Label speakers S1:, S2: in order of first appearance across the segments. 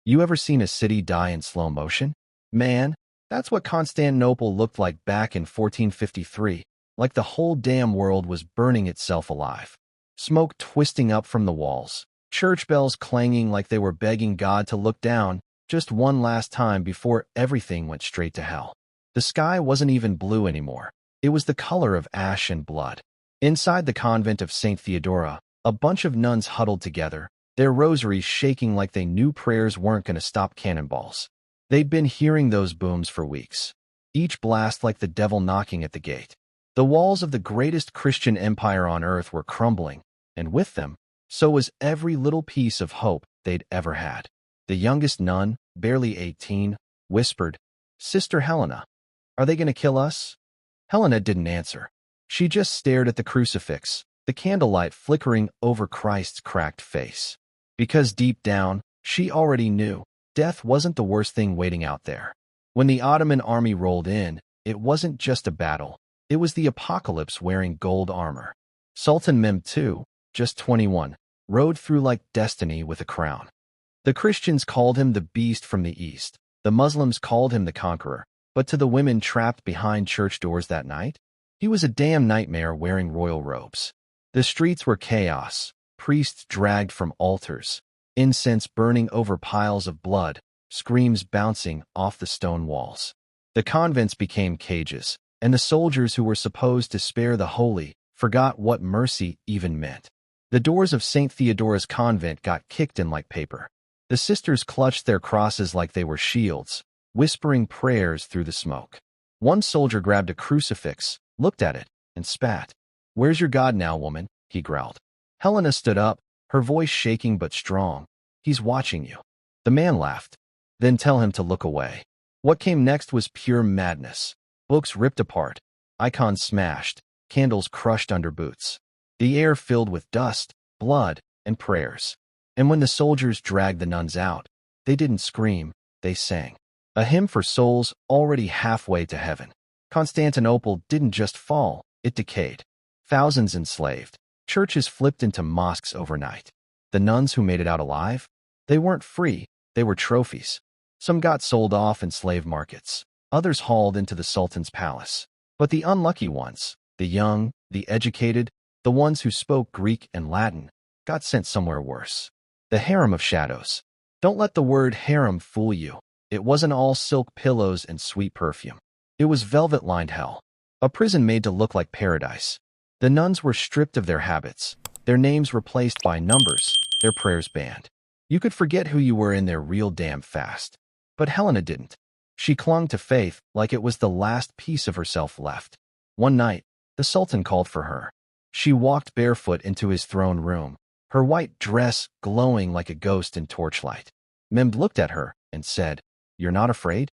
S1: You ever seen a city die in slow motion? Man, that's what Constantinople looked like back in 1453, like the whole damn world was burning itself alive. Smoke twisting up from the walls, church bells clanging like they were begging God to look down just one last time before everything went straight to hell. The sky wasn't even blue anymore. It was the color of ash and blood. Inside the convent of St. Theodora, a bunch of nuns huddled together, their rosaries shaking like they knew prayers weren't going to stop cannonballs. They'd been hearing those booms for weeks, each blast like the devil knocking at the gate. The walls of the greatest Christian empire on earth were crumbling, and with them, so was every little piece of hope they'd ever had. The youngest nun, barely 18, whispered, "Sister Helena, are they going to kill us?" Helena didn't answer. She just stared at the crucifix, the candlelight flickering over Christ's cracked face. Because deep down, she already knew death wasn't the worst thing waiting out there. When the Ottoman army rolled in, it wasn't just a battle. It was the apocalypse wearing gold armor. Sultan Mehmed II, just 21, rode through like destiny with a crown. The Christians called him the beast from the east. The Muslims called him the conqueror. But to the women trapped behind church doors that night, he was a damn nightmare wearing royal robes. The streets were chaos, priests dragged from altars, incense burning over piles of blood, screams bouncing off the stone walls. The convents became cages, and the soldiers who were supposed to spare the holy forgot what mercy even meant. The doors of St. Theodora's convent got kicked in like paper. The sisters clutched their crosses like they were shields, whispering prayers through the smoke. One soldier grabbed a crucifix, looked at it, and spat. "Where's your God now, woman?" he growled. Helena stood up, her voice shaking but strong. "He's watching you." The man laughed. "Then tell him to look away." What came next was pure madness. Books ripped apart, icons smashed, candles crushed under boots. The air filled with dust, blood, and prayers. And when the soldiers dragged the nuns out, they didn't scream, they sang. A hymn for souls already halfway to heaven. Constantinople didn't just fall, it decayed. Thousands enslaved. Churches flipped into mosques overnight. The nuns who made it out alive? They weren't free, they were trophies. Some got sold off in slave markets. Others hauled into the Sultan's palace. But the unlucky ones, the young, the educated, the ones who spoke Greek and Latin, got sent somewhere worse. The Harem of Shadows. Don't let the word harem fool you. It wasn't all silk pillows and sweet perfume. It was velvet-lined hell. A prison made to look like paradise. The nuns were stripped of their habits, their names replaced by numbers, their prayers banned. You could forget who you were in there real damn fast. But Helena didn't. She clung to faith like it was the last piece of herself left. One night, the Sultan called for her. She walked barefoot into his throne room, her white dress glowing like a ghost in torchlight. Mehmed looked at her and said, "You're not afraid?"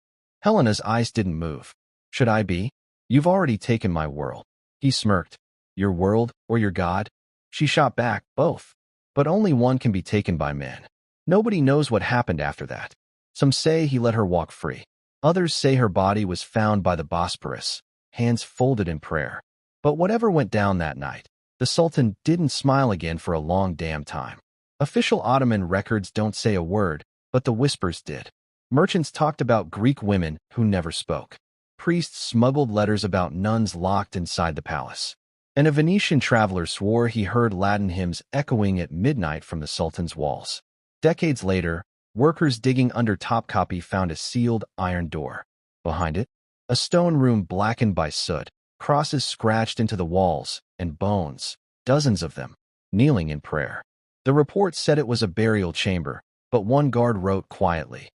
S1: Helena's eyes didn't move. "Should I be? You've already taken my world." He smirked. "Your world or your God?" She shot back, "Both. But only one can be taken by men." Nobody knows what happened after that. Some say he let her walk free. Others say her body was found by the Bosporus, hands folded in prayer. But whatever went down that night, the Sultan didn't smile again for a long damn time. Official Ottoman records don't say a word, but the whispers did. Merchants talked about Greek women who never spoke. Priests smuggled letters about nuns locked inside the palace. And a Venetian traveler swore he heard Latin hymns echoing at midnight from the Sultan's walls. Decades later, workers digging under Topkapi found a sealed iron door. Behind it, a stone room blackened by soot, crosses scratched into the walls, and bones, dozens of them, kneeling in prayer. The report said it was a burial chamber, but one guard wrote quietly,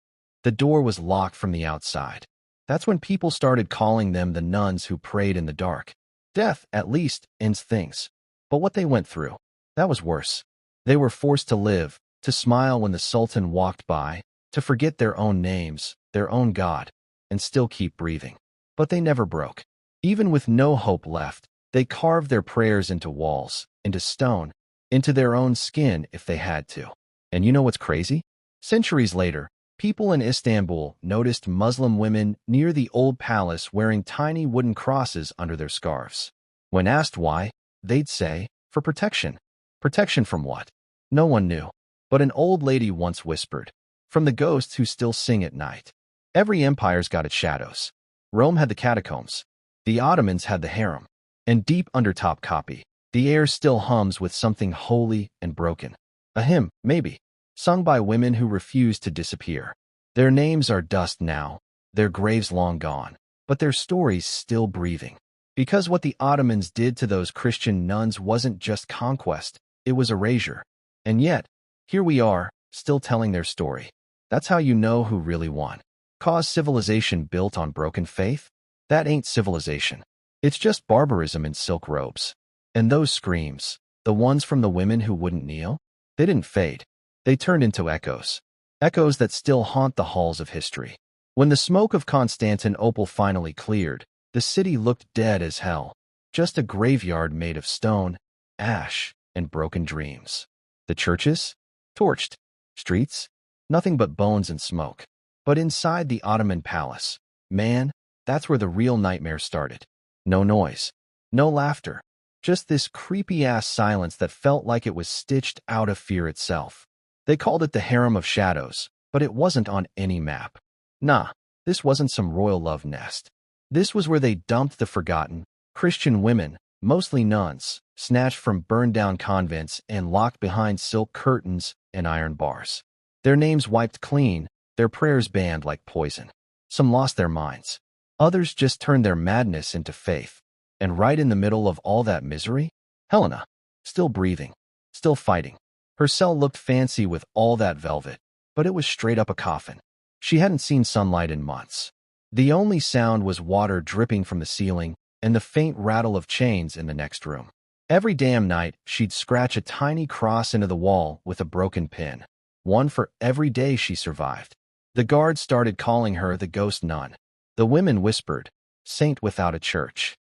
S1: "The door was locked from the outside." That's when people started calling them the nuns who prayed in the dark. Death, at least, ends things. But what they went through, that was worse. They were forced to live, to smile when the Sultan walked by, to forget their own names, their own God, and still keep breathing. But they never broke. Even with no hope left, they carved their prayers into walls, into stone, into their own skin if they had to. And you know what's crazy? Centuries later, people in Istanbul noticed Muslim women near the old palace wearing tiny wooden crosses under their scarves. When asked why, they'd say, "For protection." Protection from what? No one knew. But an old lady once whispered, from the ghosts who still sing at night. Every empire's got its shadows. Rome had the catacombs. The Ottomans had the harem. And deep under Topkapi, the air still hums with something holy and broken. A hymn, maybe, sung by women who refuse to disappear. Their names are dust now, their graves long gone, but their stories still breathing. Because what the Ottomans did to those Christian nuns wasn't just conquest, it was erasure. And yet, here we are, still telling their story. That's how you know who really won. Cause civilization built on broken faith? That ain't civilization. It's just barbarism in silk robes. And those screams, the ones from the women who wouldn't kneel, they didn't fade. They turned into echoes. Echoes that still haunt the halls of history. When the smoke of Constantinople finally cleared, the city looked dead as hell. Just a graveyard made of stone, ash, and broken dreams. The churches? Torched. Streets? Nothing but bones and smoke. But inside the Ottoman palace, man, that's where the real nightmare started. No noise. No laughter. Just this creepy-ass silence that felt like it was stitched out of fear itself. They called it the Harem of Shadows, but it wasn't on any map. Nah, this wasn't some royal love nest. This was where they dumped the forgotten, Christian women, mostly nuns, snatched from burned-down convents and locked behind silk curtains and iron bars. Their names wiped clean, their prayers banned like poison. Some lost their minds. Others just turned their madness into faith. And right in the middle of all that misery, Helena, still breathing, still fighting. Her cell looked fancy with all that velvet, but it was straight up a coffin. She hadn't seen sunlight in months. The only sound was water dripping from the ceiling and the faint rattle of chains in the next room. Every damn night, she'd scratch a tiny cross into the wall with a broken pin. One for every day she survived. The guards started calling her the ghost nun. The women whispered, saint without a church.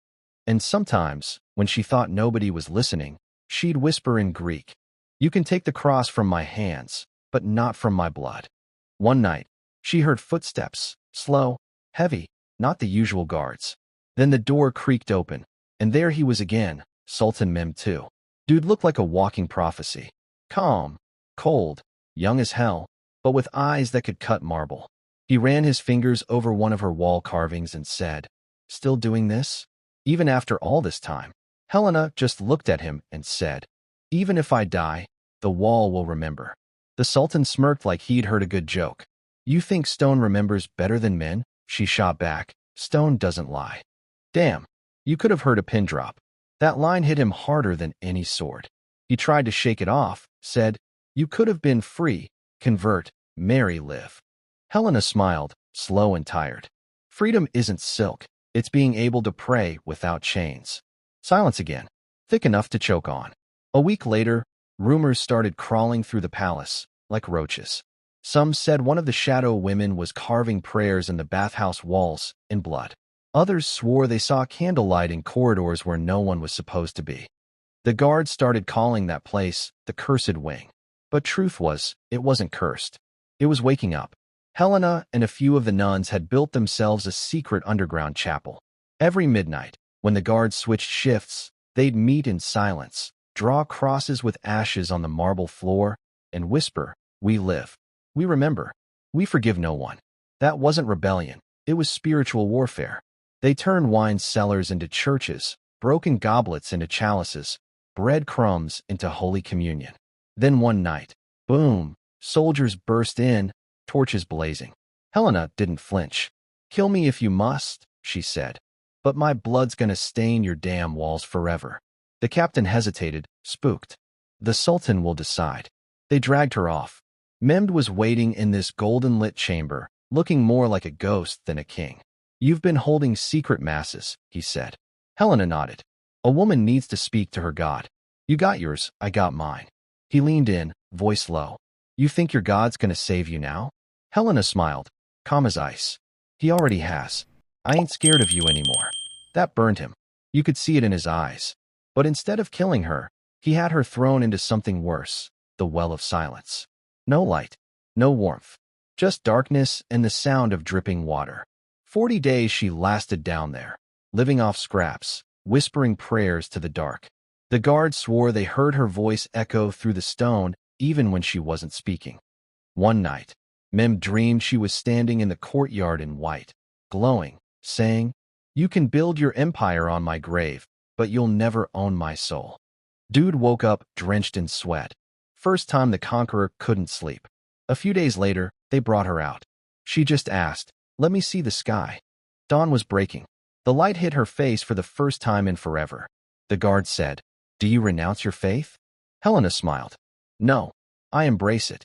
S1: And sometimes, when she thought nobody was listening, she'd whisper in Greek, "You can take the cross from my hands, but not from my blood." One night, she heard footsteps, slow, heavy, not the usual guards. Then the door creaked open, and there he was again, Sultan Mehmed II. Dude looked like a walking prophecy. Calm, cold, young as hell, but with eyes that could cut marble. He ran his fingers over one of her wall carvings and said, "Still doing this? Even after all this time?" Helena just looked at him and said, "Even if I die, the wall will remember." The Sultan smirked like he'd heard a good joke. "You think stone remembers better than men?" She shot back. "Stone doesn't lie." Damn, you could have heard a pin drop. That line hit him harder than any sword. He tried to shake it off, said, "You could have been free, convert, marry, live." Helena smiled, slow and tired. Freedom isn't silk. It's being able to pray without chains. Silence again, thick enough to choke on. A week later, rumors started crawling through the palace, like roaches. Some said one of the shadow women was carving prayers in the bathhouse walls in blood. Others swore they saw candlelight in corridors where no one was supposed to be. The guards started calling that place the Cursed Wing. But truth was, it wasn't cursed. It was waking up. Helena and a few of the nuns had built themselves a secret underground chapel. Every midnight, when the guards switched shifts, they'd meet in silence, draw crosses with ashes on the marble floor, and whisper, "We live. We remember. We forgive no one." That wasn't rebellion. It was spiritual warfare. They turned wine cellars into churches, broken goblets into chalices, bread crumbs into Holy Communion. Then one night, boom, soldiers burst in, torches blazing. Helena didn't flinch. "Kill me if you must," she said, "but my blood's gonna stain your damn walls forever." The captain hesitated, spooked. "The Sultan will decide." They dragged her off. Mehmed was waiting in this golden-lit chamber, looking more like a ghost than a king. "You've been holding secret masses," he said. Helena nodded. "A woman needs to speak to her God. You got yours, I got mine." He leaned in, voice low. "You think your God's gonna save you now?" Helena smiled, calm as ice. "He already has. I ain't scared of you anymore." That burned him. You could see it in his eyes. But instead of killing her, he had her thrown into something worse, the well of silence. No light, no warmth, just darkness and the sound of dripping water. 40 days she lasted down there, living off scraps, whispering prayers to the dark. The guards swore they heard her voice echo through the stone even when she wasn't speaking. One night, Mem dreamed she was standing in the courtyard in white, glowing, saying, "You can build your empire on my grave, but you'll never own my soul." Dude woke up drenched in sweat. First time the conqueror couldn't sleep. A few days later, they brought her out. She just asked, "Let me see the sky." Dawn was breaking. The light hit her face for the first time in forever. The guard said, "Do you renounce your faith?" Helena smiled. "No, I embrace it."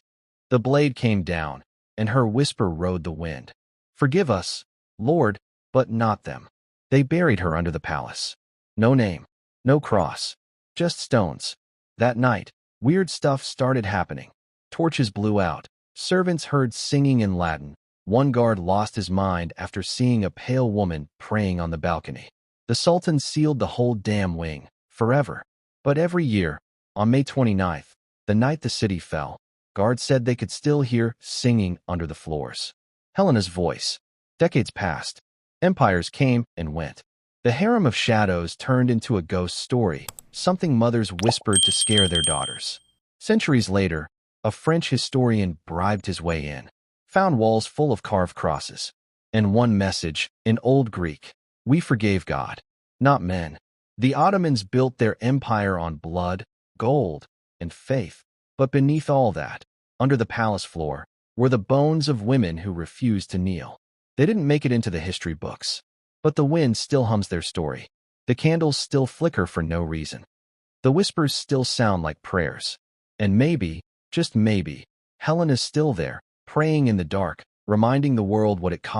S1: The blade came down, and her whisper rode the wind. "Forgive us, Lord, but not them." They buried her under the palace. No name, no cross, just stones. That night, weird stuff started happening. Torches blew out. Servants heard singing in Latin. One guard lost his mind after seeing a pale woman praying on the balcony. The Sultan sealed the whole damn wing, forever. But every year, on May 29th, the night the city fell, guards said they could still hear singing under the floors. Helena's voice. Decades passed. Empires came and went. The Harem of Shadows turned into a ghost story, something mothers whispered to scare their daughters. Centuries later, a French historian bribed his way in, found walls full of carved crosses, and one message, in Old Greek: "We forgave God, not men." The Ottomans built their empire on blood, gold, and faith. But beneath all that, under the palace floor, were the bones of women who refused to kneel. They didn't make it into the history books, but the wind still hums their story. The candles still flicker for no reason. The whispers still sound like prayers. And maybe, just maybe, Helena's still there, praying in the dark, reminding the world what it cost.